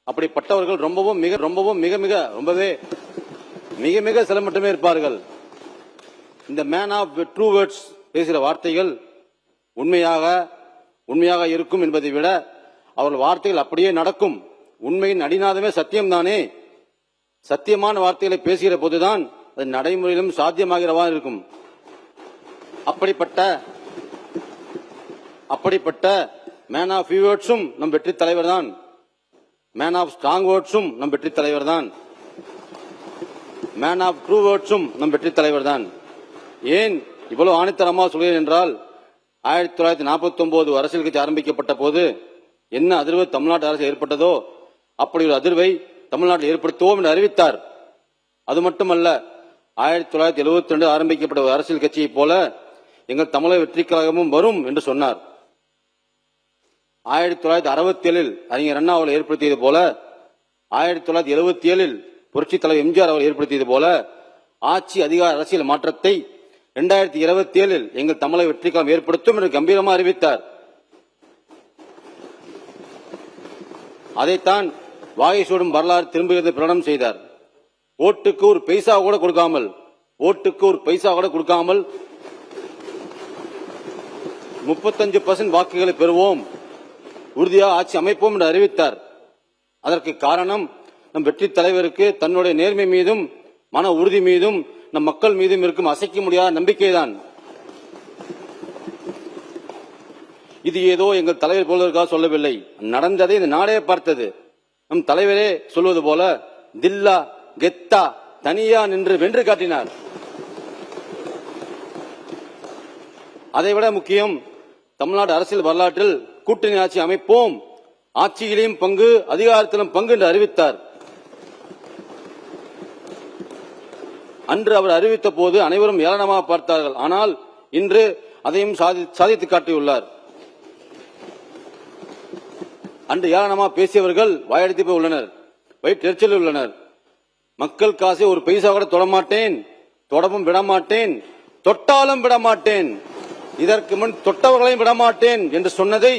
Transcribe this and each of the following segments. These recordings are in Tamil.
அப்படிப்பட்டவர்கள் ரொம்பவும் மிக மிக சில மட்டுமே இருப்பார்கள். இந்த மேன் ஆஃப் ட்ரூ வேர்ட்ஸ் பேசுகிற வார்த்தைகள் உண்மையாக இருக்கும் என்பதை விட அவர்கள் வார்த்தைகள் அப்படியே நடக்கும். உண்மையின் அடிநாதமே சத்தியம்தானே. சத்தியமான வார்த்தைகளை பேசுகிற போதுதான் அது நடைமுறையிலும் சாத்தியமாகிறவா இருக்கும். அப்படிப்பட்ட மேன் ஆஃப் ஃபியூ வேர்ட்ஸும் நம் வெற்றி தலைவர் தான். மேன் ஆஃப் ஸ்ட்ராங் வேர்ட்ஸும் நம் வெற்றி தலைவர் தான். மேன் ஆஃப் ட்ரூ வேர்ட்ஸும் நம் வெற்றி தலைவர் தான். ஏன் இவ்வளவு ஆணித்தரமாக சொல்கிறேன் என்றால் 1949 அரசியல் கட்சி ஆரம்பிக்கப்பட்ட போது என்ன அதிர்வு தமிழ்நாட்டு அரசு ஏற்பட்டதோ அப்படி ஒரு அதிர்வை தமிழ்நாட்டில் ஏற்படுத்துவோம் என்று அறிவித்தார். அது மட்டுமல்ல, 1972 ஆரம்பிக்கப்பட்ட ஒரு அரசியல் கட்சியை போல எங்கள் தமிழக வெற்றி கழகமும் வரும் என்று சொன்னார். 1967 அறிஞர் அண்ணா அவர்கள் ஏற்படுத்தியது போல 1977 புரட்சி தலைவர் எம்ஜிஆர் அவர்கள் ஏற்படுத்தியது போல ஆட்சி அதிகார அரசியல் மாற்றத்தை 2027 எங்கள் தமிழக வெற்றி கழகம் ஏற்படுத்தும் என்று கம்பீரமாக அறிவித்தார். அதைத்தான் வாகை சூடும் வரலாறு திரும்புகிறது பிரகடனம் செய்தார். ஓட்டுக்கு ஒரு பைசா கூட கொடுக்காமல் 35% வாக்குகளை பெறுவோம், உறுதியாக ஆட்சி அமைப்போம் என்று அறிவித்தார். அதற்கு காரணம் நம் வெற்றி தலைவருக்கு தன்னுடைய நேர்மை மீதும் மன உறுதி மீதும் நம் மக்கள் மீதும் இருக்கும் அசைக்க முடியாத நம்பிக்கைதான். இது ஏதோ எங்கள் தலைவர் போலதற்காக சொல்லவில்லை, நடந்ததை இந்த நாடே பார்த்தது. நம் தலைவரே சொல்வது போல தில்லா கெத்தா தனியா நின்று வென்று காட்டினார். அதைவிட முக்கியம், தமிழ்நாடு அரசியல் வரலாற்றில் கூட்டணி ஆட்சி அமைப்போம், ஆட்சியிலும் பங்கு அதிகாரத்திலும் பங்கு என்று அறிவித்தார். அன்று அவர் அறிவித்த போது அனைவரும் ஏளனமாக பார்த்தார்கள். ஆனால் இன்று அதையும் சாதித்து காட்டியுள்ளார். அன்று ஏளனமாக பேசியவர்கள் வாயடித்து போய் உள்ளனர், வயிற்றெரிச்சலில் உள்ளனர். மக்கள் காசை ஒரு பைசா கூட தொடமாட்டேன், தொடவும் விடமாட்டேன், தொட்டாலும் விடமாட்டேன், இதற்கு முன் தொட்டவர்களையும் விடமாட்டேன் என்று சொன்னதை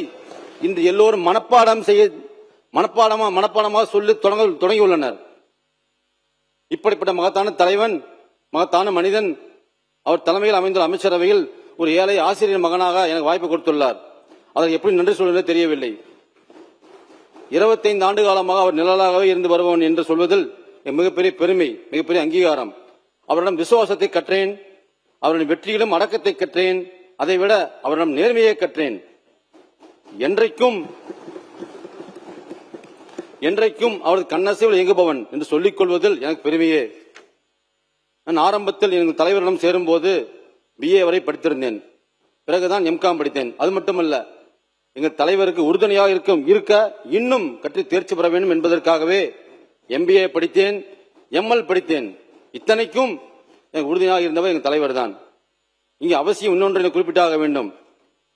இன்று எல்லோரும் மனப்பாடமாக சொல்லி தொடங்கியுள்ளனர். இப்படிப்பட்ட மகத்தான தலைவன், மகத்தான மனிதன், அவர் தலைமையில் அமைந்துள்ள அமைச்சரவையில் ஒரு ஏழை ஆசிரியர் மகனாக எனக்கு வாய்ப்பு கொடுத்துள்ளார். அதை எப்படி நன்றி சொல்வதே தெரியவில்லை. 25 ஆண்டு காலமாக அவர் நிழலாகவே இருந்து வருபவன் என்று சொல்வதில் மிகப்பெரிய பெருமை, மிகப்பெரிய அங்கீகாரம். அவரிடம் விசுவாசத்தை கற்றேன், அவரின் வெற்றியிலும் அடக்கத்தை கற்றேன், அதைவிட அவரிடம் நேர்மையை கற்றேன். என்றைக்கும் அவரது கண்ணசைவில் இயங்குபவன் என்று சொல்லிக் கொள்வதில் எனக்கு பெருமையே. நான் ஆரம்பத்தில் எங்கள் தலைவரிடம் சேரும்போது BA வரை படித்திருந்தேன், பிறகுதான் MCOM படித்தேன். அது மட்டுமல்ல, எங்கள் தலைவருக்கு உறுதுணையாக இருக்க இன்னும் கற்று தேர்ச்சி பெற வேண்டும் என்பதற்காகவே MBA படித்தேன், ML படித்தேன். இத்தனைக்கும் எனக்கு உறுதுணையாக இருந்தவர் எங்கள் தலைவர் தான். இங்கே அவசியம் இன்னொன்றை குறிப்பிட்டாக வேண்டும்.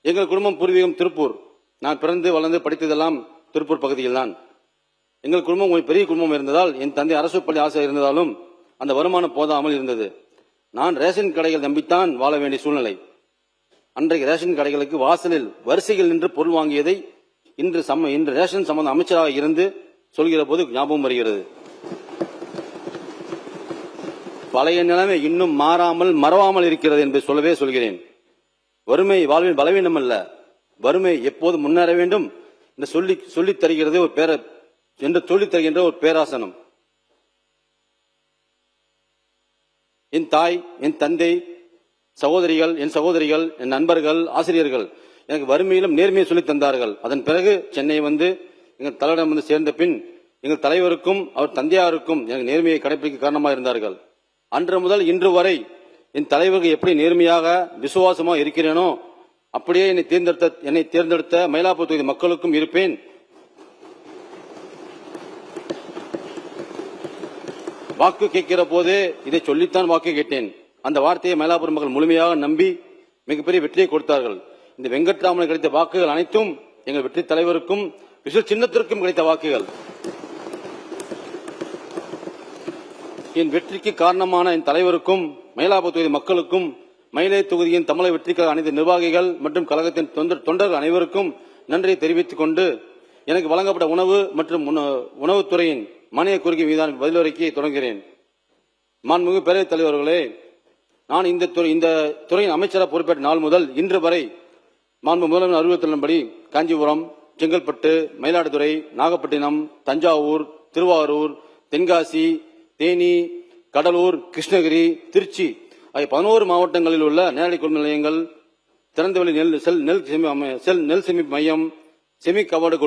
எங்கள் குடும்பம் பூர்வீகம் திருப்பூர். நான் பிறந்து வளர்ந்து படித்ததெல்லாம் திருப்பூர் பகுதியில் தான். எங்கள் குடும்பம் ஒரு பெரிய குடும்பம் இருந்ததால், என் தந்தை அரசு பள்ளி ஆசிரியர் இருந்ததாலும் அந்த வருமானம் போதாமல் இருந்தது. நான் ரேஷன் கடைகள் நம்பித்தான் வாழ வேண்டிய சூழ்நிலை. அன்றைக்கு ரேஷன் கடைகளுக்கு வாசலில் வரிசையில் நின்று பொருள் வாங்கியதை இன்று ரேஷன் சம்பந்த அமைச்சராக இருந்து சொல்கிற போது ஞாபகம் வருகிறது. பழைய நிலைமை இன்னும் மறவாமல் இருக்கிறது என்று சொல்லவே சொல்கிறேன். வறுமை வாழ்வின் பலவீனம் அல்ல, வறுமை எப்போது முன்னேற வேண்டும் என்று சொல்லித் தருகிறது ஒரு பேராசனம். என் தாய், என் தந்தை, என் சகோதரிகள், என் நண்பர்கள், ஆசிரியர்கள் எனக்கு வறுமையிலும் நேர்மையை சொல்லித் தந்தார்கள். அதன் பிறகு சென்னை வந்து எங்கள் தலைவரிடம் வந்து சேர்ந்த பின் எங்கள் தலைவருக்கும் அவர் தந்தையாருக்கும் எனக்கு நேர்மையை கடைபிடிக்க காரணமாக இருந்தார்கள். அன்று முதல் இன்று வரை என் தலைவருக்கு எப்படி நேர்மையாக விசுவாசமாக இருக்கிறேனோ அப்படியே என்னை தேர்ந்தெடுத்த மயிலாப்பூர் தொகுதி மக்களுக்கும் இருப்பேன். வாக்கு கேட்கிற போதே இதை சொல்லித்தான் வாக்கு கேட்டேன். அந்த வார்த்தையை மயிலாப்பூர் மக்கள் முழுமையாக நம்பி மிகப்பெரிய வெற்றியை கொடுத்தார்கள். இந்த வெங்கட்ராமன் கிடைத்த வாக்குகள் அனைத்தும் எங்கள் வெற்றி தலைவருக்கும் விசில் சின்னத்திற்கும் கிடைத்த வாக்குகள். என் வெற்றிக்கு காரணமான என் தலைவருக்கும் மயிலாப்பூர் தொகுதி மக்களுக்கும் மயிலை தொகுதியின் தமிழக வெற்றிக்காக அனைத்து நிர்வாகிகள் மற்றும் கழகத்தின் தொண்டர்கள் அனைவருக்கும் நன்றியை தெரிவித்துக் கொண்டு எனக்கு வழங்கப்பட்ட உணவு மற்றும் உணவுத்துறையின் மானிய கோரிக்கை மீதான பதிலுரைக்கு தொடங்குகிறேன். மாண்புமிகு பேரவைத் தலைவர்களே, நான் இந்த துறையின் அமைச்சராக பொறுப்பேற்ற நாள் முதல் இன்று வரை மாண்பு முதல்வர் அறிவுறுத்தலின்படி காஞ்சிபுரம், செங்கல்பட்டு, மயிலாடுதுறை, நாகப்பட்டினம், தஞ்சாவூர், திருவாரூர், தென்காசி, தேனி, கடலூர், கிருஷ்ணகிரி, திருச்சி ஆகிய 11 மாவட்டங்களில் உள்ள நேரடி கொள்முதல் நிலையங்கள், திறந்தவெளி நெல் சேமிப்பு மையம், செமி கபோர்டு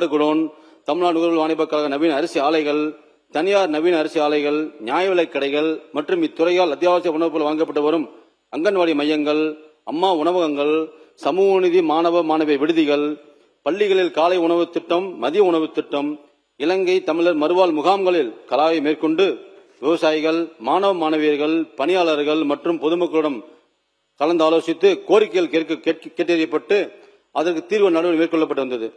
குடோன், தமிழ்நாடு நுகர்வோர் வாணிபக் கழக நவீன அரிசி ஆலைகள், தனியார் நவீன அரிசி ஆலைகள், நியாய விலைக் கடைகள் மற்றும் இத்துறையால் அத்தியாவசிய உணவுப் பொருள் வாங்கப்பட்டு வரும் அங்கன்வாடி மையங்கள், அம்மா உணவகங்கள், சமூக நீதி மாணவியர் விடுதிகள், பள்ளிகளில் காலை உணவு திட்டம், மதிய உணவு திட்டம், இலங்கை தமிழர் மறுவாழ் முகாம்களில் கலாயை மேற்கொண்டு விவசாயிகள், மாணவியர்கள், பணியாளர்கள் மற்றும் பொதுமக்களிடம் கலந்து ஆலோசித்து கோரிக்கைகள் கேட்டறியப்பட்டு அதற்கு தீர்வு நடவடிக்கை மேற்கொள்ளப்பட்டு வந்தது.